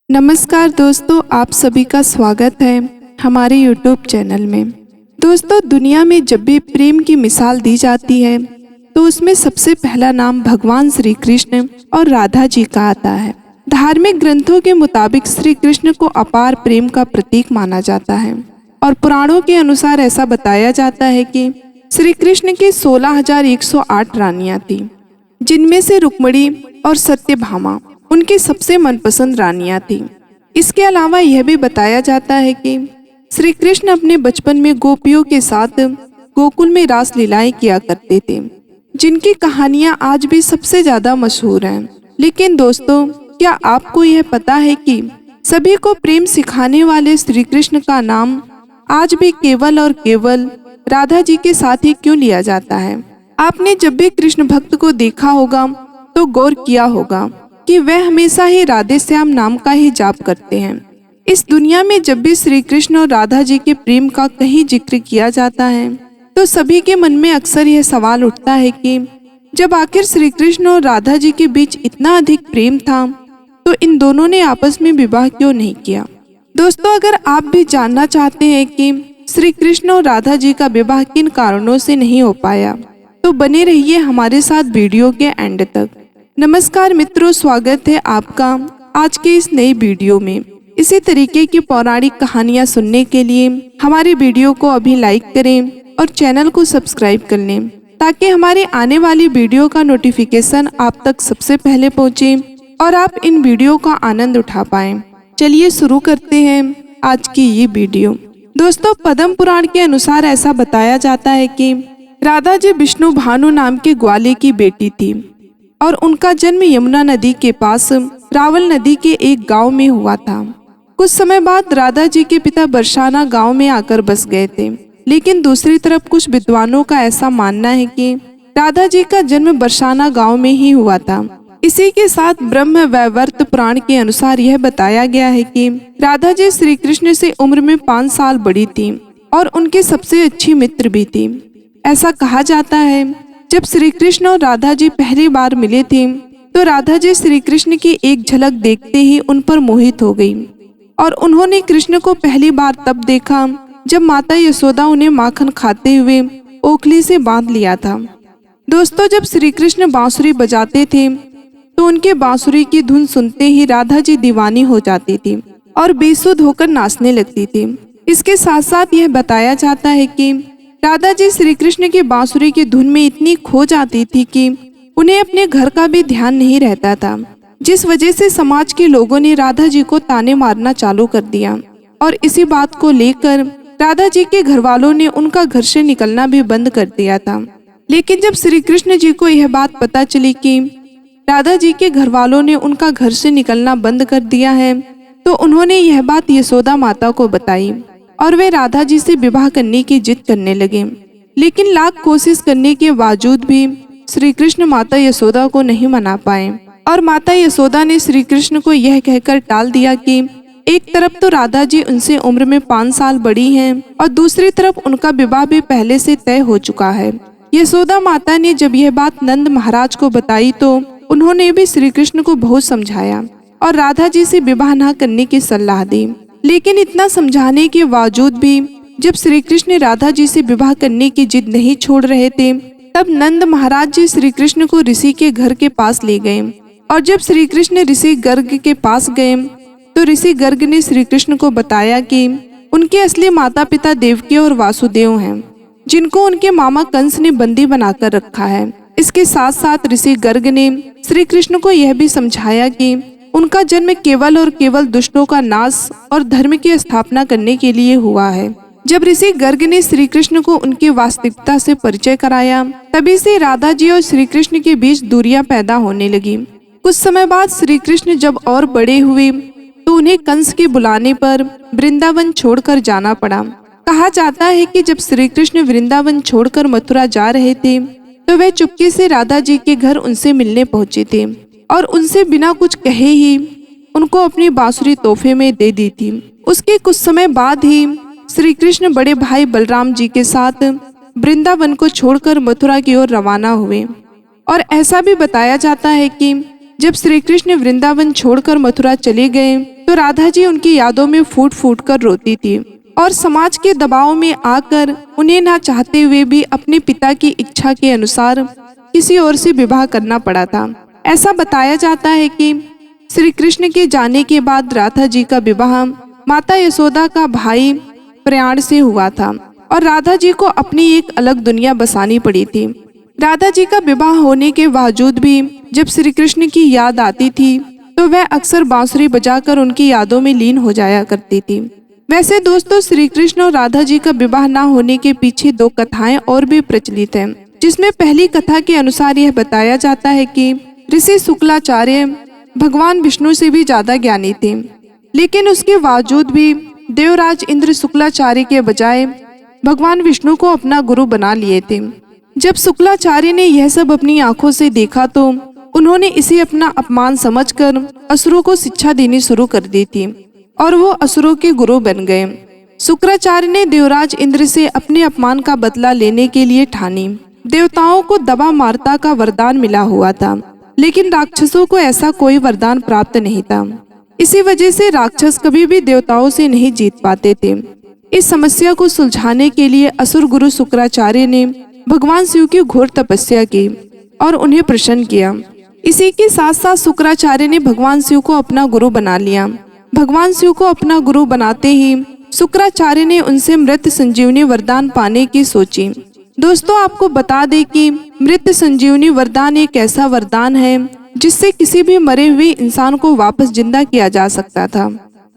नमस्कार दोस्तों, आप सभी का स्वागत है हमारे YouTube चैनल में। दोस्तों, दुनिया में जब भी प्रेम की मिसाल दी जाती है तो उसमें सबसे पहला नाम भगवान श्री कृष्ण और राधा जी का आता है। धार्मिक ग्रंथों के मुताबिक श्री कृष्ण को अपार प्रेम का प्रतीक माना जाता है और पुराणों के अनुसार ऐसा बताया जाता है कि श्री कृष्ण की 16,108 रानियां थीं, जिनमें से रुक्मिणी और सत्यभामा उनकी सबसे मनपसंद रानियां थीं। इसके अलावा यह भी बताया जाता है कि श्री कृष्ण अपने बचपन में गोपियों के साथ गोकुल में रास लीलाएं किया करते थे, जिनकी कहानियां आज भी सबसे ज्यादा मशहूर हैं। लेकिन दोस्तों, क्या आपको यह पता है कि सभी को प्रेम सिखाने वाले श्री कृष्ण का नाम आज भी केवल और केवल राधा जी के साथ ही क्यों लिया जाता है? आपने जब भी कृष्ण भक्त को देखा होगा तो गौर किया होगा कि वह हमेशा ही राधे श्याम नाम का ही जाप करते हैं। इस दुनिया में जब भी श्री कृष्ण और राधा जी के प्रेम का कहीं जिक्र किया जाता है तो सभी के मन में अक्सर यह सवाल उठता है कि जब आखिर श्री कृष्ण और राधा जी के बीच इतना अधिक प्रेम था तो इन दोनों ने आपस में विवाह क्यों नहीं किया? दोस्तों, अगर आप भी जानना चाहते हैं कि श्री कृष्ण और राधा जी का विवाह किन कारणों से नहीं हो पाया तो बने रहिए हमारे साथ वीडियो के एंड तक। नमस्कार मित्रों, स्वागत है आपका आज के इस नई वीडियो में। इसी तरीके की पौराणिक कहानियां सुनने के लिए हमारे वीडियो को अभी लाइक करें और चैनल को सब्सक्राइब कर लें ताकि हमारे आने वाली वीडियो का नोटिफिकेशन आप तक सबसे पहले पहुंचे और आप इन वीडियो का आनंद उठा पाएं। चलिए शुरू करते हैं आज की ये वीडियो। दोस्तों, पद्म पुराण के अनुसार ऐसा बताया जाता है कि राधा जी विष्णु भानु नाम के ग्वाले की बेटी थी और उनका जन्म यमुना नदी के पास रावल नदी के एक गांव में हुआ था। कुछ समय बाद राधा जी के पिता बरसाना गांव में आकर बस गए थे, लेकिन दूसरी तरफ कुछ विद्वानों का ऐसा मानना है कि राधा जी का जन्म बरसाना गांव में ही हुआ था। इसी के साथ ब्रह्म वैवर्त पुराण के अनुसार यह बताया गया है कि राधा जी श्री कृष्ण से उम्र में 5 साल बड़ी थी और उनकी सबसे अच्छी मित्र भी थी। ऐसा कहा जाता है जब श्री कृष्ण और राधा जी पहली बार मिले थे तो राधा जी श्री कृष्ण की एक झलक देखते ही उन पर मोहित हो गई और उन्होंने कृष्ण को पहली बार तब देखा जब माता यशोदा उन्हें माखन खाते हुए ओखली से बांध लिया था। दोस्तों, जब श्री कृष्ण बांसुरी बजाते थे तो उनके बांसुरी की धुन सुनते ही राधा जी दीवानी हो जाती थी और बेसुध होकर नाचने लगती थी। इसके साथ साथ यह बताया जाता है कि राधा जी श्री कृष्ण की बांसुरी की धुन में इतनी खो जाती थी कि उन्हें अपने घर का भी ध्यान नहीं रहता था, जिस वजह से समाज के लोगों ने राधा जी को ताने मारना चालू कर दिया और इसी बात को लेकर राधा जी के घर वालों ने उनका घर से निकलना भी बंद कर दिया था। लेकिन जब श्री कृष्ण जी को यह बात पता चली कि राधा जी के घर वालों ने उनका घर से निकलना बंद कर दिया है तो उन्होंने यह बात यशोदा माता को बताई और वे राधा जी से विवाह करने की जिद करने लगे। लेकिन लाख कोशिश करने के बावजूद भी श्री कृष्ण माता यशोदा को नहीं मना पाए और माता यशोदा ने श्री कृष्ण को यह कहकर टाल दिया कि एक तरफ तो राधा जी उनसे उम्र में 5 साल बड़ी हैं और दूसरी तरफ उनका विवाह भी पहले से तय हो चुका है। यशोदा माता ने जब यह बात नंद महाराज को बताई तो उन्होंने भी श्री कृष्ण को बहुत समझाया और राधा जी से विवाह न करने की सलाह दी। लेकिन इतना समझाने के बावजूद भी जब श्री कृष्ण राधा जी से विवाह करने की जिद नहीं छोड़ रहे थे तब नंद महाराज जी श्री कृष्ण को ऋषि के घर के पास ले गए और जब श्री कृष्ण ऋषि गर्ग के पास गए तो ऋषि गर्ग ने श्री कृष्ण को बताया कि उनके असली माता पिता देवकी और वासुदेव हैं, जिनको उनके मामा कंस ने बंदी बनाकर रखा है। इसके साथ साथ ऋषि गर्ग ने श्री कृष्ण को यह भी समझाया कि उनका जन्म केवल और केवल दुष्टों का नाश और धर्म की स्थापना करने के लिए हुआ है। जब ऋषि गर्ग ने श्री कृष्ण को उनकी वास्तविकता से परिचय कराया तभी से राधा जी और श्री कृष्ण के बीच दूरियां पैदा होने लगी। कुछ समय बाद श्री कृष्ण जब और बड़े हुए तो उन्हें कंस के बुलाने पर वृंदावन छोड़कर जाना पड़ा। कहा जाता है कि जब श्री कृष्ण वृंदावन छोड़कर मथुरा जा रहे थे तो वे चुपके से राधा जी के घर उनसे मिलने पहुंचे थे और उनसे बिना कुछ कहे ही उनको अपनी बांसुरी तोहफे में दे दी थी। उसके कुछ समय बाद ही श्री कृष्ण बड़े भाई बलराम जी के साथ वृंदावन को छोड़कर मथुरा की ओर रवाना हुए और ऐसा भी बताया जाता है कि जब श्री कृष्ण वृंदावन छोड़कर मथुरा चले गए तो राधा जी उनकी यादों में फूट फूट कर रोती थी और समाज के दबाव में आकर उन्हें ना चाहते हुए भी अपने पिता की इच्छा के अनुसार किसी और से विवाह करना पड़ा था। ऐसा बताया जाता है कि श्री कृष्ण के जाने के बाद राधा जी का विवाह माता यशोदा का भाई प्रयाण से हुआ था और राधा जी को अपनी एक अलग दुनिया बसानी पड़ी थी। राधा जी का विवाह होने के बावजूद भी जब श्री कृष्ण की याद आती थी तो वह अक्सर बांसुरी बजाकर उनकी यादों में लीन हो जाया करती थी। वैसे दोस्तों, श्री कृष्ण और राधा जी का विवाह न होने के पीछे दो कथाएं और भी प्रचलित हैं, जिसमें पहली कथा के अनुसार यह बताया जाता है कि ऋषि शुक्लाचार्य भगवान विष्णु से भी ज्यादा ज्ञानी थे, लेकिन उसके बावजूद भी देवराज इंद्र शुक्लाचार्य के बजाय भगवान विष्णु को अपना गुरु बना लिए थे। जब शुक्लाचार्य ने यह सब अपनी आंखों से देखा तो उन्होंने इसे अपना अपमान समझकर असुरों को शिक्षा देनी शुरू कर दी थी और वो असुरों के गुरु बन गए। शुक्राचार्य ने देवराज इंद्र से अपने अपमान का बदला लेने के लिए ठानी। देवताओं को दबा मारता का वरदान मिला हुआ था, लेकिन राक्षसों को ऐसा कोई वरदान प्राप्त नहीं था। इसी वजह से राक्षस कभी भी देवताओं से नहीं जीत पाते थे। इस समस्या को सुलझाने के लिए असुर गुरु शुक्राचार्य ने भगवान शिव की घोर तपस्या की और उन्हें प्रसन्न किया। इसी के साथ साथ शुक्राचार्य ने भगवान शिव को अपना गुरु बना लिया। भगवान शिव को अपना गुरु बनाते ही शुक्राचार्य ने उनसे मृत संजीवनी वरदान पाने की सोची। दोस्तों, आपको बता दें कि मृत संजीवनी वरदान एक ऐसा वरदान है जिससे किसी भी मरे हुए इंसान को वापस जिंदा किया जा सकता था।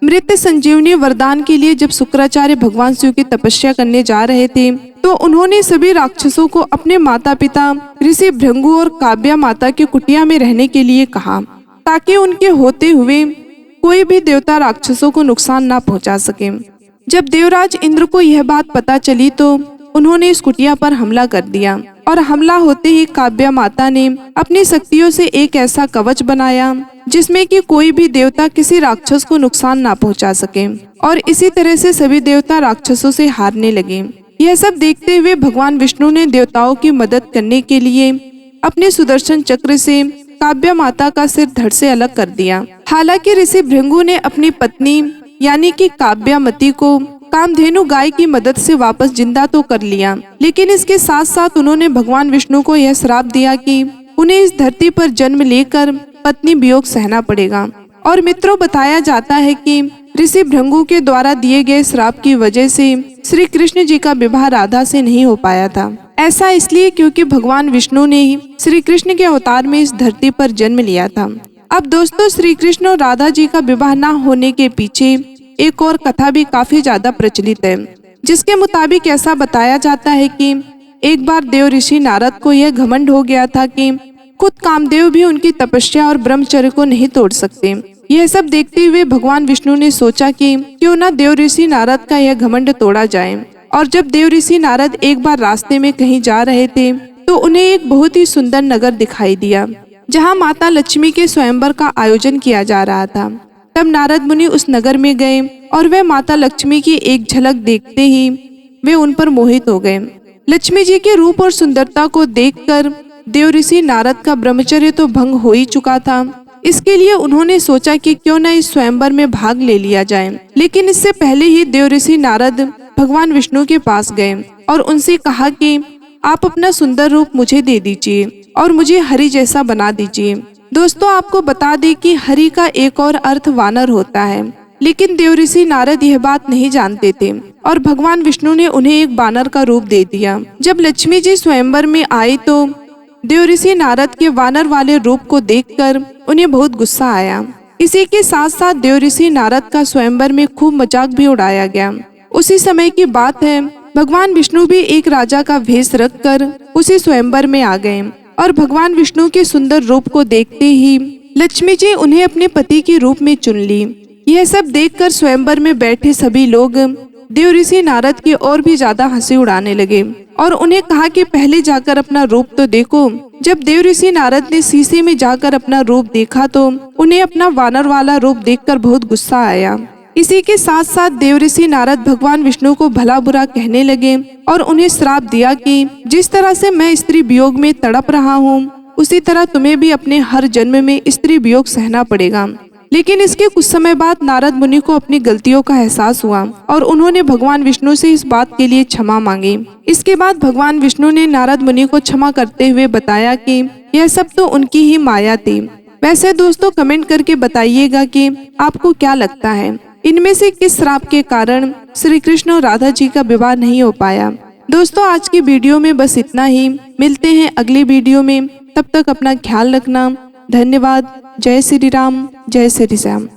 मृत संजीवनी वरदान के लिए जब शुक्राचार्य भगवान शिव की तपस्या करने जा रहे थे तो उन्होंने सभी राक्षसों को अपने माता पिता ऋषि भृंगु और काव्या माता की कुटिया में रहने के लिए कहा, ताकि उनके होते हुए कोई भी देवता राक्षसों को नुकसान ना पहुंचा सके। जब देवराज इंद्र को यह बात पता चली तो उन्होंने इस कुटिया पर हमला कर दिया और हमला होते ही काव्या माता ने अपनी शक्तियों से एक ऐसा कवच बनाया जिसमें कि कोई भी देवता किसी राक्षस को नुकसान ना पहुंचा सके और इसी तरह से सभी देवता राक्षसों से हारने लगे। यह सब देखते हुए भगवान विष्णु ने देवताओं की मदद करने के लिए अपने सुदर्शन चक्र से काव्या माता का सिर धड़ से अलग कर दिया। हालांकि ऋषि भृंगु ने अपनी पत्नी यानी कि काव्यामती को कामधेनु गाय की मदद से वापस जिंदा तो कर लिया, लेकिन इसके साथ साथ उन्होंने भगवान विष्णु को यह श्राप दिया कि उन्हें इस धरती पर जन्म लेकर पत्नी वियोग सहना पड़ेगा। और मित्रों, बताया जाता है कि ऋषि भृंगु के द्वारा दिए गए श्राप की वजह से श्री कृष्ण जी का विवाह राधा से नहीं हो पाया था। ऐसा इसलिए क्योंकि भगवान विष्णु ने ही श्री कृष्ण के अवतार में इस धरती पर जन्म लिया था। अब दोस्तों, श्री कृष्ण और राधा जी का विवाह न होने के पीछे एक और कथा भी काफी ज्यादा प्रचलित है, जिसके मुताबिक ऐसा बताया जाता है कि एक बार देव ऋषि नारद को यह घमंड हो गया था कि खुद कामदेव भी उनकी तपस्या और ब्रह्मचर्य को नहीं तोड़ सकते। यह सब देखते हुए भगवान विष्णु ने सोचा कि क्यों न देव ऋषि नारद का यह घमंड तोड़ा जाए। और जब देव ऋषि नारद एक बार रास्ते में कहीं जा रहे थे तो उन्हें एक बहुत ही सुंदर नगर दिखाई दिया, जहाँ माता लक्ष्मी के स्वयंवर का आयोजन किया जा रहा था। तब नारद मुनि उस नगर में गए और वे माता लक्ष्मी की एक झलक देखते ही वे उन पर मोहित हो गए। लक्ष्मी जी के रूप और सुंदरता को देखकर देव ऋषि नारद का ब्रह्मचर्य तो भंग हो ही चुका था। इसके लिए उन्होंने सोचा कि क्यों न इस स्वयंवर में भाग ले लिया जाए। लेकिन इससे पहले ही देव ऋषि नारद भगवान विष्णु के पास गए और उनसे कहा कि आप अपना सुंदर रूप मुझे दे दीजिए और मुझे हरि जैसा बना दीजिए। दोस्तों, आपको बता दें कि हरि का एक और अर्थ वानर होता है, लेकिन देव ऋषि नारद यह बात नहीं जानते थे और भगवान विष्णु ने उन्हें एक वानर का रूप दे दिया। जब लक्ष्मी जी स्वयंवर में आई तो देव ऋषि नारद के वानर वाले रूप को देखकर उन्हें बहुत गुस्सा आया। इसी के साथ साथ देव ऋषि नारद का स्वयंवर में खूब मजाक भी उड़ाया गया। उसी समय की बात है, भगवान विष्णु भी एक राजा का भेष रखकर उसी स्वयंवर में आ गए और भगवान विष्णु के सुंदर रूप को देखते ही लक्ष्मी जी उन्हें अपने पति के रूप में चुन ली। यह सब देखकर स्वयंवर में बैठे सभी लोग देव ऋषि नारद की और भी ज्यादा हंसी उड़ाने लगे और उन्हें कहा कि पहले जाकर अपना रूप तो देखो। जब देव ऋषि नारद ने शीशे में जाकर अपना रूप देखा तो उन्हें अपना वानर वाला रूप देखकर बहुत गुस्सा आया। इसी के साथ साथ देव ऋषि नारद भगवान विष्णु को भला बुरा कहने लगे और उन्हें श्राप दिया कि जिस तरह से मैं स्त्री वियोग में तड़प रहा हूँ, उसी तरह तुम्हें भी अपने हर जन्म में स्त्री वियोग सहना पड़ेगा। लेकिन इसके कुछ समय बाद नारद मुनि को अपनी गलतियों का एहसास हुआ और उन्होंने भगवान विष्णु से इस बात के लिए क्षमा मांगी। इसके बाद भगवान विष्णु ने नारद मुनि को क्षमा करते हुए बताया कि यह सब तो उनकी ही माया थी। वैसे दोस्तों कमेंट करके बताइएगा कि आपको क्या लगता है, इनमें से किस श्राप के कारण श्री कृष्ण और राधा जी का विवाह नहीं हो पाया। दोस्तों आज की वीडियो में बस इतना ही। मिलते हैं अगली वीडियो में, तब तक अपना ख्याल रखना। धन्यवाद। जय श्री राम, जय श्री श्याम।